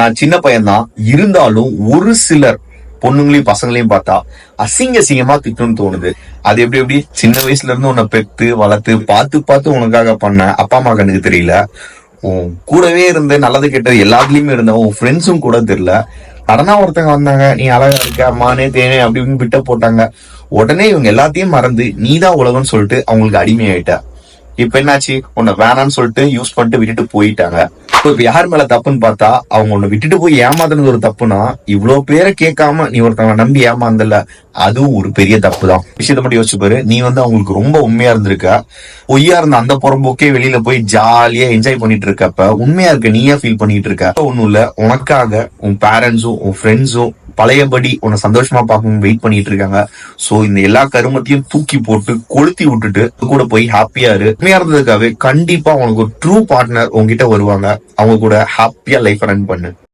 நான் சின்ன பையன்தான் இருந்தாலும் ஒரு சிலர் பொண்ணுங்களையும் பசங்களையும் பார்த்தா அசிங்கமா திட்டணும்னு தோணுது. அது எப்படி சின்ன வயசுல இருந்து உன்னை பெத்து வளர்த்து பார்த்து உனக்காக பண்ண அப்பா அம்மா கண்ணுக்கு தெரியல, உன் கூடவே இருந்து நல்லது கெட்டது எல்லாத்துலயுமே இருந்த உன் ஃப்ரெண்ட்ஸும் கூட தெரியல. கடனா ஒருத்தங்க வந்தாங்க, நீ அழகா இருக்க அம்மானே தேனே அப்படின்னு விட்ட போட்டாங்க. உடனே இவங்க எல்லாத்தையும் மறந்து நீதான் உலகம்னு சொல்லிட்டு அவங்களுக்கு அடிமையாயிட்ட. இப்ப என்னாச்சு, உன்னை வேணான்னு சொல்லிட்டு யூஸ் பண்ணிட்டு விட்டுட்டு போயிட்டாங்க. இப்ப யார் மேல தப்புன்னு பார்த்தா அவங்க உன்னை விட்டுட்டு போய் ஏமாத்துறது ஒரு தப்புனா, இவ்வளவு பேரை கேட்காம நீ ஒருத்தவங்க நம்பி ஏமாந்தல, அதுவும் ஒரு பெரிய தப்பு தான். விஷயத்த மட்டும் யோசிச்சு பாரு. நீ அவங்களுக்கு ரொம்ப உண்மையா இருந்திருக்க. பொய்யா இருந்த அந்த புறம்போக்கே வெளியில போய் ஜாலியா என்ஜாய் பண்ணிட்டு இருக்கப்ப உண்மையா இருக்க நீயா ஃபீல் பண்ணிட்டு இருக்க. ஒண்ணும் இல்ல, உனக்காக உன் பேரண்ட்ஸும் உன் ஃப்ரெண்ட்ஸும் பழையபடி உன்னை சந்தோஷமா பார்க்கணும் வெயிட் பண்ணிட்டு இருக்காங்க. சோ இந்த எல்லா கருமத்தையும் தூக்கி போட்டு கொளுத்தி விட்டுட்டு கூட போய் ஹாப்பியா இரு. உண்மையா இருந்ததுக்காகவே கண்டிப்பா உனக்கு ஒரு ட்ரூ பார்ட்னர் உங்ககிட்ட வருவாங்க. அவங்க கூட ஹாப்பியா லைஃப் ரன் பண்ணு.